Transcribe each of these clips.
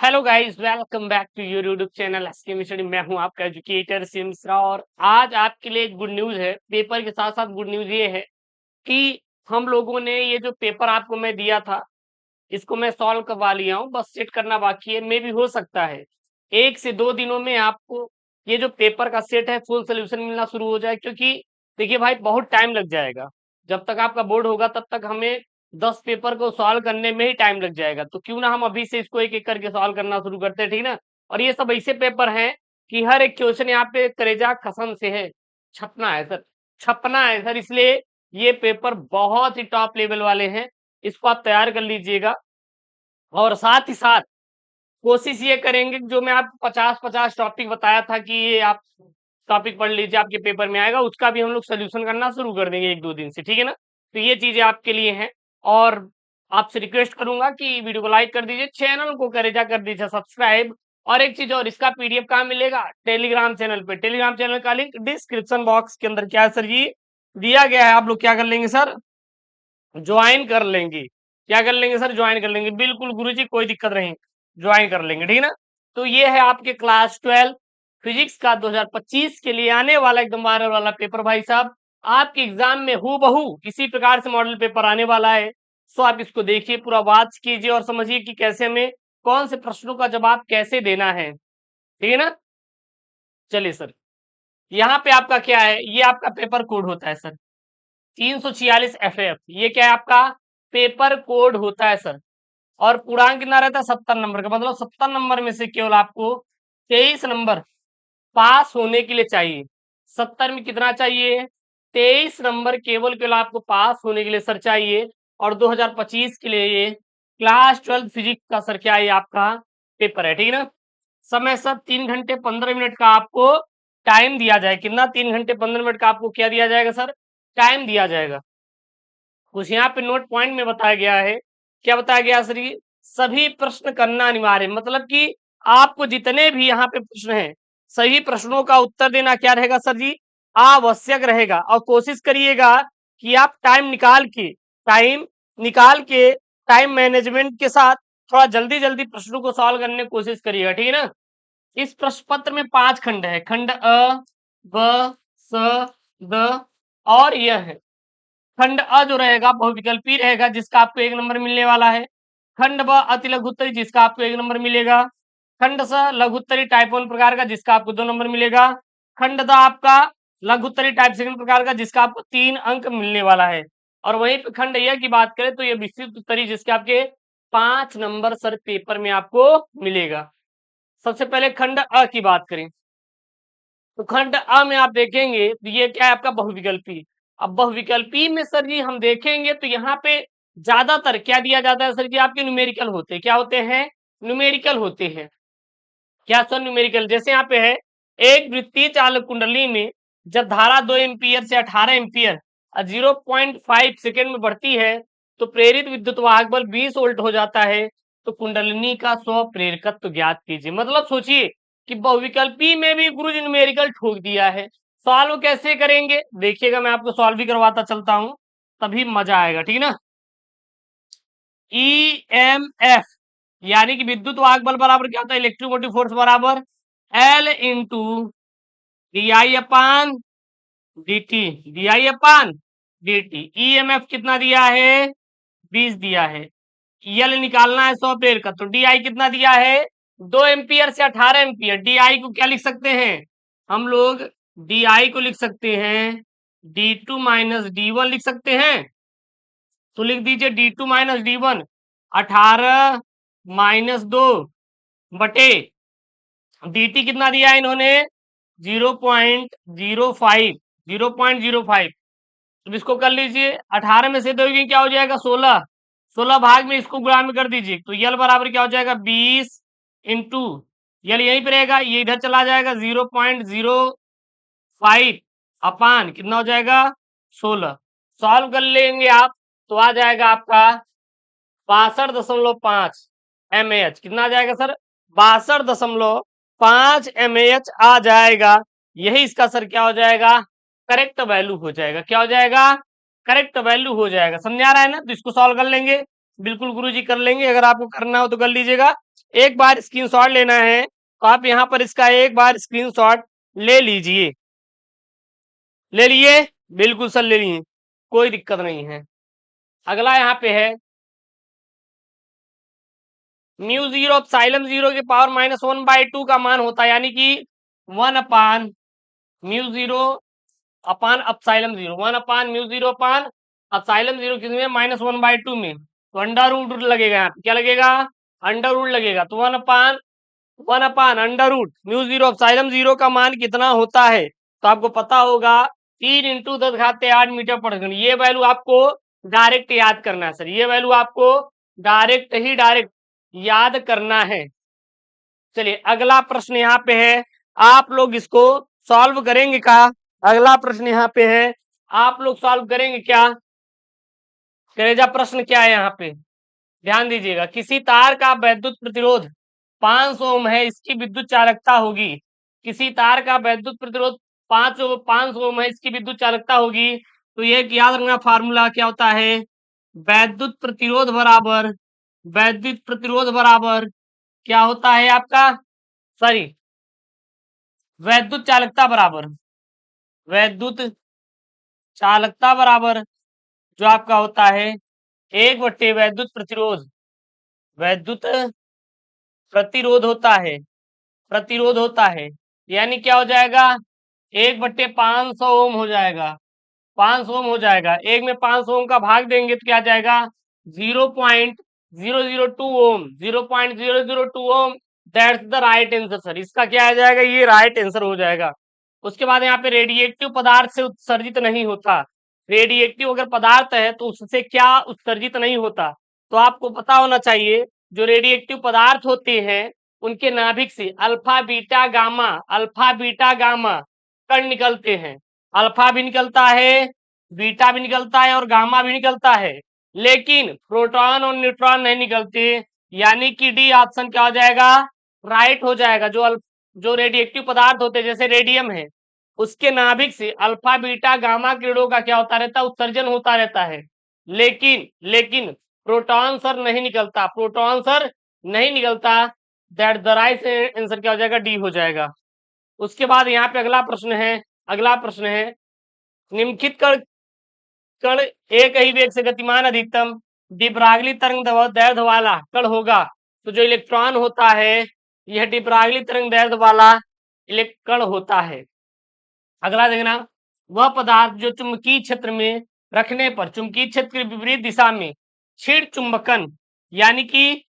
Hello guys, welcome back to your YouTube channel SK मिस्टडी। मैं हूं आपका एजुकेटर सिमसरा और आज आपके लिए एक गुड न्यूज है। पेपर के साथ साथ गुड न्यूज ये है कि हम लोगों ने ये जो पेपर आपको मैं दिया था इसको मैं सॉल्व करवा लिया हूँ। बस सेट करना बाकी है। मे भी हो सकता है 1 से 2 दिनों में आपको ये जो पेपर का सेट है फुल सोल्यूशन मिलना शुरू हो जाए, क्योंकि देखिए भाई बहुत टाइम लग जाएगा। जब तक आपका बोर्ड होगा तब तक हमें 10 पेपर को सॉल्व करने में ही टाइम लग जाएगा। तो क्यों ना हम अभी से इसको एक एक करके सॉल्व करना शुरू करते हैं, ठीक ना। और ये सब ऐसे पेपर हैं कि हर एक क्वेश्चन यहाँ पे करेजा कसम से है, छपना है सर, छपना है सर। इसलिए ये पेपर बहुत ही टॉप लेवल वाले हैं, इसको आप तैयार कर लीजिएगा। और साथ ही साथ कोशिश ये करेंगे कि जो मैं आपको 50-50 टॉपिक बताया था कि ये आप टॉपिक पढ़ लीजिए आपके पेपर में आएगा, उसका भी हम लोग सोल्यूशन करना शुरू कर देंगे 1-2 दिन से, ठीक है ना। तो ये चीजें आपके लिए हैं। और आपसे रिक्वेस्ट करूंगा कि वीडियो को लाइक कर दीजिए, चैनल को करेजा कर दीजिए सब्सक्राइब। और एक चीज और, इसका पीडीएफ कहाँ मिलेगा? टेलीग्राम चैनल पे। टेलीग्राम चैनल का लिंक डिस्क्रिप्शन बॉक्स के अंदर क्या है सर जी, दिया गया है। आप लोग क्या कर लेंगे सर, ज्वाइन कर लेंगे। क्या कर लेंगे सर? ज्वाइन कर लेंगे। बिल्कुल गुरुजी, कोई दिक्कत नहीं, ज्वाइन कर लेंगे, ठीक है ना। तो ये है आपके क्लास 12 फिजिक्स का 2025 के लिए आने वाला एकदम वायरल वाला पेपर भाई साहब। आपके एग्जाम में हूबहू इसी प्रकार से मॉडल पेपर आने वाला है। सो आप इसको देखिए, पूरा वॉच कीजिए और समझिए कि कैसे हमें कौन से प्रश्नों का जवाब कैसे देना है, ठीक है ना। चलिए सर, यहाँ पे आपका क्या है, ये आपका पेपर कोड होता है सर, 346 FF। ये क्या है? आपका पेपर कोड होता है सर। और पूर्णांक कितना रहता है? 70 नंबर का। मतलब 70 नंबर में से केवल आपको 23 नंबर पास होने के लिए चाहिए। 70 में कितना चाहिए? 23 नंबर केवल केवल आपको पास होने के लिए सर चाहिए। और 2025 के लिए ये क्लास 12 फिजिक्स का सर क्या है, आपका पेपर है, ठीक है ना। समय सर 3 घंटे 15 मिनट का आपको टाइम दिया जाए। कितना? 3 घंटे 15 मिनट का आपको क्या दिया जाएगा सर? टाइम दिया जाएगा। कुछ यहाँ पे नोट पॉइंट में बताया गया है। क्या बताया गया सर? ये सभी प्रश्न करना अनिवार्य, मतलब कि आपको जितने भी यहाँ पे प्रश्न हैं सभी प्रश्नों का उत्तर देना क्या रहेगा सर जी? आवश्यक रहेगा। और कोशिश करिएगा कि आप टाइम निकाल के टाइम मैनेजमेंट के साथ थोड़ा जल्दी जल्दी प्रश्नों को सॉल्व करने की कोशिश करिएगा, ठीक है ना। इस प्रश्न पत्र में 5 खंड है, खंड अ, ब, स, द और यह है। खंड अ जो रहेगा बहुविकल्पी रहेगा, जिसका आपको 1 नंबर मिलने वाला है। खंड ब अति लघुत्तरी, जिसका आपको 1 नंबर मिलेगा। खंड स लघुत्तरी टाइप 1 प्रकार का, जिसका आपको 2 नंबर मिलेगा। खंड द आपका लघुत्तरी टाइप 2 प्रकार का, जिसका आपको 3 अंक मिलने वाला है। और वहीं पे खंड यह की बात करें तो ये विस्तृत उत्तरी, जिसके आपके 5 नंबर सर पेपर में आपको मिलेगा। सबसे पहले खंड अ की बात करें तो खंड अ में आप देखेंगे तो ये क्या है? आपका बहुविकल्पी। अब बहुविकल्पी में सर जी हम देखेंगे तो यहाँ पे ज्यादातर क्या दिया जाता है सर जी? आपके न्यूमेरिकल होते हैं। क्या होते हैं? न्यूमेरिकल होते हैं। क्या सर? न्यूमेरिकल। जैसे यहाँ पे है, एक वृत्तीय चालक कुंडली में जब धारा 2 एम्पियर से 18 एम्पियर 0.5 सेकेंड में बढ़ती है तो प्रेरित विद्युत वाहक बल 20 वोल्ट हो जाता है। तो कुंडलिनी का स्व प्रेरकत्व ज्ञात कीजिए। मतलब सोचिए कि बहुविकल्पी में भी गुरुजी न्यूमेरिकल ठोक दिया है। सॉल्व कैसे करेंगे देखिएगा, मैं आपको सॉल्व भी करवाता चलता हूं, तभी मजा आएगा, ठीक है ना। EMF यानी कि विद्युत वाहक बल बराबर क्या होता है? इलेक्ट्रोमोटिव फोर्स बराबर L इंटू DI अपान DT, DI अपान DT। EMF कितना दिया है? 20 दिया है। यल निकालना है 100 पेड़ का, तो DI कितना दिया है? 2 एम्पियर से 18 एम्पियर। DI को क्या लिख सकते हैं हम लोग? DI को लिख सकते हैं D2 माइनस D1 लिख सकते हैं। तो लिख दीजिए D2 माइनस D1, 18 माइनस 2 बटे DT कितना दिया है इन्होंने? 0.05, 0.05। तो इसको कर लीजिए, 18 में से दोगे क्या हो जाएगा? 16, 16 भाग में इसको गुणा में कर दीजिए तो यल बराबर क्या हो जाएगा? 20 इंटू यल यहीं पे रहेगा, ये इधर चला जाएगा 0.05 अपान कितना हो जाएगा? 16। सॉल्व कर लेंगे आप तो आ जाएगा आपका 62.5 mAh। कितना आ जाएगा सर? 62.5 mAh आ जाएगा। यही इसका सर क्या हो जाएगा? करेक्ट वैल्यू हो जाएगा। क्या हो जाएगा? करेक्ट वैल्यू हो जाएगा। समझ आ रहा है ना? तो इसको सॉल्व कर लेंगे, बिल्कुल गुरुजी कर लेंगे। अगर आपको करना हो तो कर लीजिएगा। एक बार स्क्रीनशॉट लेना है तो आप यहाँ पर इसका एक बार स्क्रीनशॉट ले लीजिए। ले लिए? बिल्कुल सर ले लिए, कोई दिक्कत नहीं है। अगला यहाँ पे है म्यू जीरो अपसाइलम जीरो के पावर -1/2 का मान होता है, यानी कि 1/म्यू जीरो अपान अपसाइलम जीरो, 1/म्यू जीरो अपान अपसाइलम जीरो किसमें? -1/2 में। तो अंडर रूट लगेगा, यहाँ पे क्या लगेगा? अंडर रूट लगेगा। तो one upon under root mu zero epsilon zero का मान कितना होता है? तो आपको पता होगा 3 × 10⁸ मीटर/सेकंड। ये वैल्यू आपको डायरेक्ट याद करना है सर, ये वैल्यू आपको डायरेक्ट याद करना है। चलिए अगला प्रश्न यहाँ पे है, आप लोग इसको सॉल्व करेंगे क्या? अगला प्रश्न यहाँ पे है, आप लोग सॉल्व करेंगे क्या? करेजा प्रश्न क्या है यहाँ पे, ध्यान दीजिएगा। किसी तार का वैद्युत प्रतिरोध 5 ओम है, इसकी विद्युत चालकता होगी। किसी तार का वैद्युत प्रतिरोध 5 ओम है, इसकी विद्युत चालकता होगी। तो ये याद रखना फार्मूला क्या होता है, वैद्युत प्रतिरोध बराबर क्या होता है आपका, सॉरी वैद्युत चालकता बराबर जो आपका होता है 1/, वैद्युत प्रतिरोध होता है, यानी क्या हो जाएगा? 1/500 ओम हो जाएगा। 500 ओम हो जाएगा, एक में 500 ओम का भाग देंगे तो क्या आ जाएगा? 0.002 ohm, 0.002 ohm. That's the right answer sir, इसका क्या आ जाएगा? ये राइट आंसर हो जाएगा। उसके बाद यहाँ पे रेडिएटिव पदार्थ से उत्सर्जित नहीं होता। रेडिएटिव अगर पदार्थ है तो उससे क्या उत्सर्जित नहीं होता? तो आपको पता होना चाहिए जो रेडिएटिव पदार्थ होते हैं उनके नाभिक से अल्फा बीटा गामा कण निकलते हैं। अल्फा भी निकलता है, बीटा भी निकलता है और गामा भी निकलता है, लेकिन प्रोटॉन और न्यूट्रॉन नहीं निकलते, यानी कि डी ऑप्शन क्या हो जाएगा? राइट हो जाएगा। जो रेडिएटिव पदार्थ होते हैं जैसे रेडियम है, उसके नाभिक से अल्फा बीटा गामा किरणों का क्या होता रहता है? उत्सर्जन होता रहता है, लेकिन प्रोटॉन सर नहीं निकलता। दैट द राइट आंसर क्या हो जाएगा? डी हो जाएगा। उसके बाद यहाँ पे अगला प्रश्न है निम्नलिखित कण एक ही वेग से गतिमान अधिकतम डिब्रागली तरंग दैर्ध्य वाला कण होगा। तो जो इलेक्ट्रॉन होता है यह डिब्रागली तरंग दैर्ध्य वाला कण होता है। अगला देखना, वह पदार्थ जो चुंबकीय क्षेत्र में रखने पर चुंबकीय क्षेत्र के विपरीत दिशा में क्षीण चुंबकन यानी कि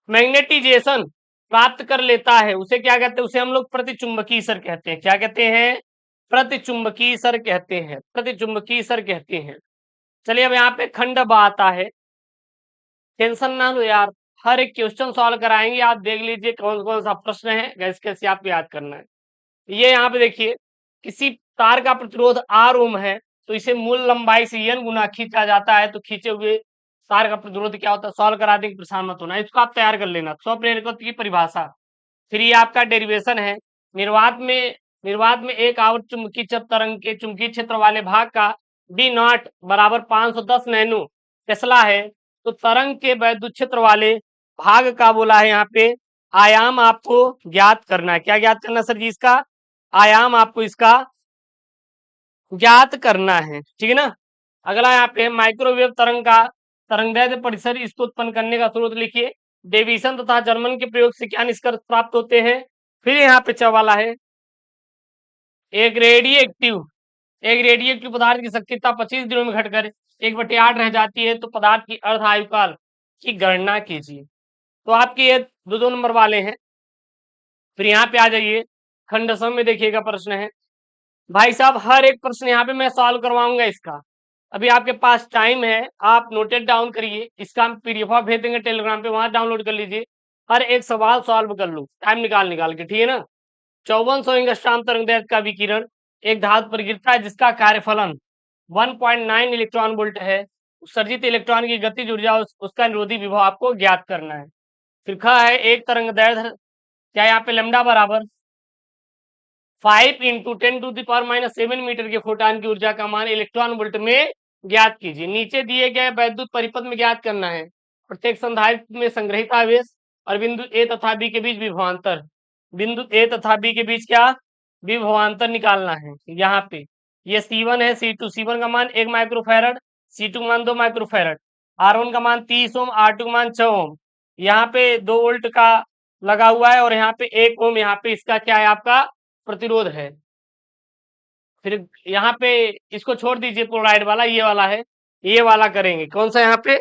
मैग्नेटिजेशन प्राप्त कर लेता है, उसे क्या कहते हैं? उसे हम लोग प्रतिचुंबकीय सर कहते हैं। क्या कहते हैं? प्रतिचुंबकीय सर कहते हैं। चलिए अब यहाँ पे खंड ब आता है, टेंशन ना लो यार, हर एक क्वेश्चन सॉल्व कराएंगे, आप देख लीजिए कौन कौन सा प्रश्न है, कैसे कैसे आपको याद करना है। ये यहाँ पे देखिए, किसी तार का प्रतिरोध R ओम है तो इसे मूल लंबाई से n गुना खींचा जाता है, तो खींचे हुए तार का प्रतिरोध क्या होता है? सॉल्व करा देंगे, परेशान मत होना, इसको आप तैयार कर लेना। स्वप्रेरकत्व की परिभाषा, फिर ये आपका डेरिवेशन है। निर्वात में एक आवर्त चुंबकीय क्षेत्र तरंग के चुंबकीय क्षेत्र वाले भाग का डी नॉट बराबर 510 नैनो टेस्ला है। तो तरंग के वैद्युत क्षेत्र वाले भाग का बोला है यहाँ पे आयाम आपको ज्ञात करना है। क्या ज्ञात करना सर जी? इसका आयाम आपको इसका ज्ञात करना है, ठीक है ना। अगला यहाँ पे माइक्रोवेव तरंग का तरंगदैर्ध्य परिसर, इसको उत्पन्न करने का स्रोत लिखिए। डेविसन तथा जर्मन के प्रयोग से क्या निष्कर्ष प्राप्त होते हैं? फिर यहाँ पे चवाला है, एक रेडियोएक्टिव पदार्थ की सक्रियता 25 दिनों में घटकर 1/8 रह जाती है, तो पदार्थ की अर्ध आयुकाल की गणना कीजिए। तो आपके ये दो नंबर वाले हैं। फिर यहाँ पे आ जाइए, खंड सम में देखिएगा प्रश्न है भाई साहब, हर एक प्रश्न यहाँ पे मैं सॉल्व करवाऊंगा इसका। अभी आपके पास टाइम है, आप नोटेड डाउन करिए, इसका हम पीडीएफ भेज देंगे टेलीग्राम पे, वहां डाउनलोड कर लीजिए, हर एक सवाल सॉल्व कर लो टाइम निकाल के, ठीक है ना। 5400 एंगस्ट्रॉम तरंगदैर्ध्य का विकिरण एक धातु पर गिरता है जिसका कार्यफलन 1.9 इलेक्ट्रॉन वोल्ट है। उत्सर्जित इलेक्ट्रॉन की गतिज ऊर्जा उसका निरोधी विभव आपको ज्ञात करना है। फिर ख है एक तरंगदैर्ध्य, क्या यहाँ पे लैम्डा बराबर 5 × 10⁻⁷ मीटर के फोटान की ऊर्जा का मान इलेक्ट्रॉन वोल्ट में ज्ञात कीजिए। नीचे दिए गए वैद्युत परिपथ में ज्ञात करना है प्रत्येक संधारित्र में संग्रहित आवेश और बिंदु ए तथा बी के बीच विभवांतर। बिंदु ए तथा बी के बीच क्या विभवांतर निकालना है। यहाँ पे ये C1 है, C2 का मान 1 माइक्रोफैरड, C2 का मान 2 माइक्रोफैरड, R1 का मान 30 ओम, R2 का मान 6 ओम। यहाँ पे 2 वोल्ट का लगा हुआ है और यहाँ पे 1 ओम यहाँ पे इसका क्या है आपका प्रतिरोध है। फिर यहाँ पे इसको छोड़ दीजिए क्लोराइड वाला, ये वाला है, ये वाला करेंगे। कौन सा यहाँ पे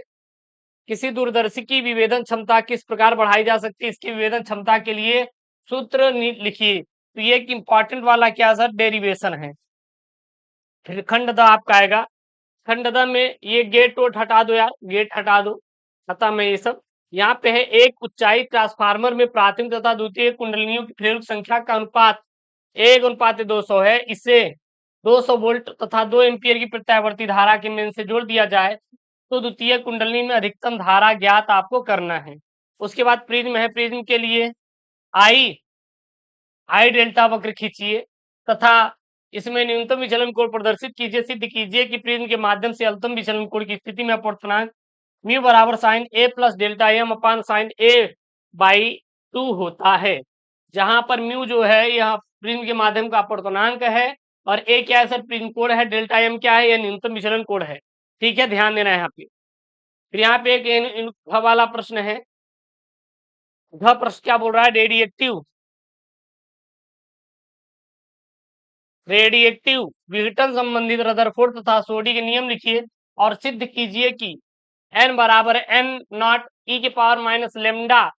किसी दूरदर्शी की विभेदन क्षमता किस प्रकार बढ़ाई जा सकती है, इसकी विभेदन क्षमता के लिए सूत्र लिखिए। तो ये एक इंपॉर्टेंट वाला क्या सर डेरिवेशन है। फिर खंड द आपका आएगा। खंड द में ये गेट वोट हटा दो यार, गेट हटा दो, खत्म में ये सब। यहाँ पे है एक उच्चाई ट्रांसफार्मर में प्राथमिक तथा द्वितीय कुंडलियों की प्रेरक संख्या का अनुपात 1:200 है। इसे 200 वोल्ट तथा 2 एम्पियर की प्रत्यावर्ती धारा के मान से जोड़ दिया जाए तो द्वितीय कुंडली में अधिकतम धारा ज्ञात आपको करना है। उसके बाद प्रिज्म है, प्रिज्म के लिए आई डेल्टा वक्र खींचिए तथा इसमें न्यूनतम विचलन कोण प्रदर्शित कीजिए। सिद्ध कीजिए कि प्रिज्म के माध्यम से अधिकतम विचलन कोण की स्थिति में अपवर्तनांक म्यू बराबर sine A plus delta M upon sine A by 2 होता है। जहां पर म्यू जो है यह प्रिज्म के माध्यम का अपवर्तनांक है और ए क्या है सर प्रिज्म कोण है, डेल्टा एम क्या है, यह न्यूनतम विचलन कोण है। ठीक है, ध्यान देना है यहाँ पे। फिर यहाँ पे एक वाला प्रश्न है। प्रश्न क्या बोल रहा है, रेडिएटिव विघटन संबंधित रदरफोर्ड तथा सोडी के नियम लिखिए और सिद्ध कीजिए कि n बराबर n नॉट e के power minus lambda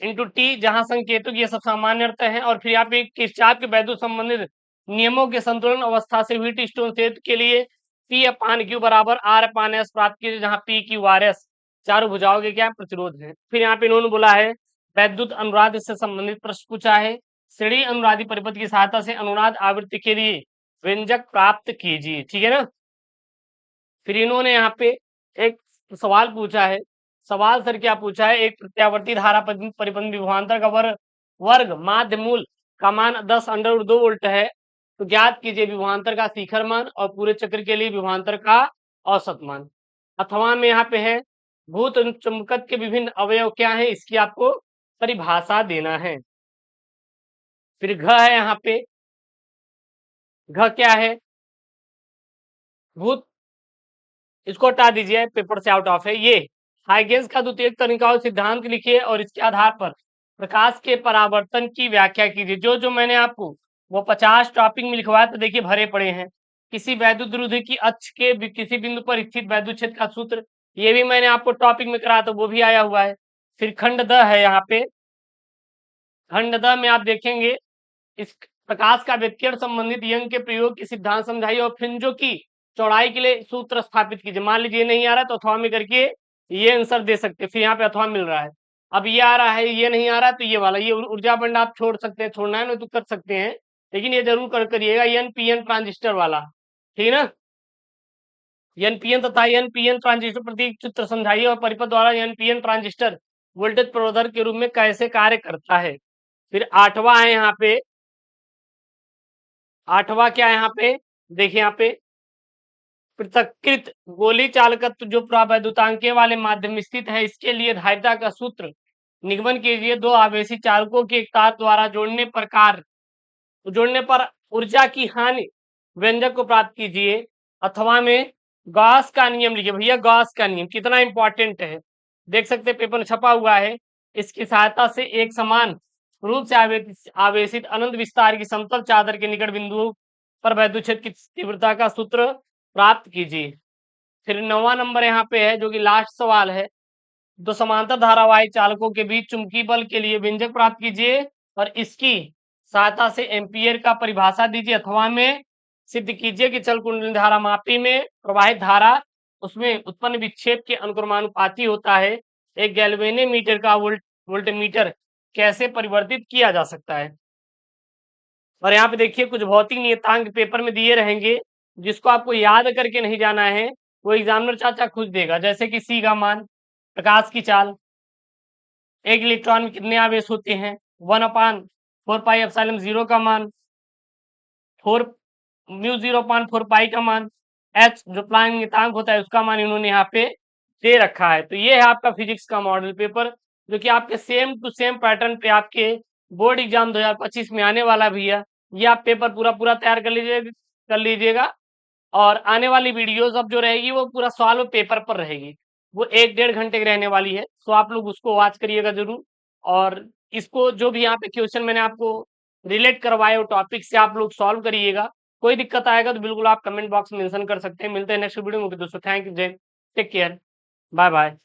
into T, जहां संकेतक ये सब सामान्य अर्थ है। और फिर यहाँ पे किरचॉफ के वैद्युत संबंधित नियमों के संतुलन अवस्था से व्हीट स्टोन क्षेत्र के लिए P अपान क्यू बराबर R अपान S प्राप्त कीजिए, जहां P क्यू आर एस चारों भुजाओं के क्या प्रतिरोध है। फिर यहाँ पे इन्होंने बोला है वैद्युत अनुनाद से संबंधित प्रश्न पूछा है। श्रेणी अनुनादी परिपथ की सहायता से अनुनाद आवृत्ति के लिए व्यंजक प्राप्त कीजिए। ठीक है ना। फिर इन्होंने यहाँ पे एक सवाल पूछा है। सवाल सर क्या पूछा है, एक प्रत्यावर्ती धारा परिपथ विभवांतर का वर्ग माध्य मूल का मान 10√2 वोल्ट है। तो ज्ञात कीजिए विभवांतर का शिखर मान और पूरे चक्र के लिए विभवांतर का औसत मान। अथवा में यहाँ पे है भूत चुंबकत्व के विभिन्न अवयव क्या है, इसकी आपको परिभाषा देना है। फिर घ है, यहाँ पे घ क्या है, भूत, इसको हटा दीजिए, पेपर से आउट ऑफ है। ये हाइगेंस का द्वितीयक तनिकाओं सिद्धांत लिखिए और इसके आधार पर प्रकाश के परावर्तन की व्याख्या कीजिए। जो मैंने आपको वो 50 टॉपिक में लिखवाया तो देखिए भरे पड़े हैं। किसी वैद्युत द्विध्रुव की अक्ष के किसी बिंदु पर स्थित वैद्युत क्षेत्र का सूत्र, ये भी मैंने आपको टॉपिक में कराया तो वो भी आया हुआ है। फिर खंड द है, यहाँ पे खंड द में आप देखेंगे इस प्रकाश का व्यतिकरण संबंधित यंग के प्रयोग की सिद्धांत समझाइए और फ्रिंजों की चौड़ाई के लिए सूत्र स्थापित कीजिए। मान लीजिए नहीं आ रहा तो अथवा में करके ये आंसर दे सकते। फिर यहाँ पे अथवा मिल रहा है, अब ये आ रहा है, ये नहीं आ रहा तो ये वाला, ये ऊर्जा बंड आप छोड़ सकते हैं, छोड़ना है ना तो कर सकते हैं, लेकिन ये जरूर करिएगा एनपीएन ट्रांजिस्टर वाला। ठीक है ना। एनपीएन तथा एनपीएन ट्रांजिस्टर प्रतीक चित्र समझाइए और परिपथ द्वारा एनपीएन ट्रांजिस्टर वोल्टेज प्रवर्धक के रूप में कैसे कार्य करता है। फिर 8वां है, यहाँ पे 8वां क्या है, यहाँ पे देखिए, यहाँ पे पृथक्कृत गोली चालकत्व जो प्रावैद्युतांके वाले माध्यम में स्थित है, इसके लिए धारिता का सूत्र निगमन कीजिए। दो आवेशी चालकों के एक तार द्वारा जोड़ने पर ऊर्जा की हानि व्यंजक को प्राप्त कीजिए। अथवा में गॉस का नियम लिखिए। भैया गॉस का नियम कितना इंपॉर्टेंट है, देख सकते हैं पेपर में छपा हुआ है। इसकी सहायता से एक समान रूप से आवेशित अनंत विस्तार की समतल चादर के निकट बिंदुओं पर वैद्युत क्षेत्र की तीव्रता का सूत्र प्राप्त कीजिए। फिर 9वां नंबर यहाँ पे है जो कि लास्ट सवाल है। दो समांतर धारावाही चालकों के बीच चुंबकीय बल के लिए व्यंजक प्राप्त कीजिए और इसकी सहायता से एम्पियर का परिभाषा दीजिए। अथवा में सिद्ध कीजिए कि चल कुंडली धारा मापी में प्रवाहित धारा उसमें उत्पन्न विक्षेप के अनुक्रमानुपाती होता है। एक गैल्वेनोमीटर का वोल्टमीटर कैसे परिवर्तित किया जा सकता है। और यहाँ पे देखिए कुछ भौतिक नियतांक पेपर में दिए रहेंगे, जिसको आपको याद करके नहीं जाना है, वो एग्जामिनर चाचा खुद देगा। जैसे कि सी का मान, प्रकाश की चाल, एक इलेक्ट्रॉन में कितने आवेश होते हैं, 1/4πε0 का मान, 4 μ0/4 पाई का मान, एच जो प्लांगतांक होता है उसका मान इन्होंने यहाँ पे दे रखा है। तो ये है आपका फिजिक्स का मॉडल पेपर, जो कि आपके सेम टू सेम पैटर्न पे आपके बोर्ड एग्जाम 2025 में आने वाला भी है। ये आप पेपर पूरा तैयार कर लीजिएगा। और आने वाली वीडियोस अब जो रहेगी वो पूरा सॉल्व पेपर पर रहेगी, वो 1-1.5 घंटे की रहने वाली है। तो आप लोग उसको वॉच करिएगा जरूर। और इसको जो भी यहाँ पे क्वेश्चन मैंने आपको रिलेट करवाए वो टॉपिक से आप लोग सॉल्व करिएगा। कोई दिक्कत आएगा तो बिल्कुल आप कमेंट बॉक्स में मेंशन कर सकते हैं। मिलते हैं नेक्स्ट वीडियो में दोस्तों। थैंक यू, जय, टेक केयर, बाय बाय।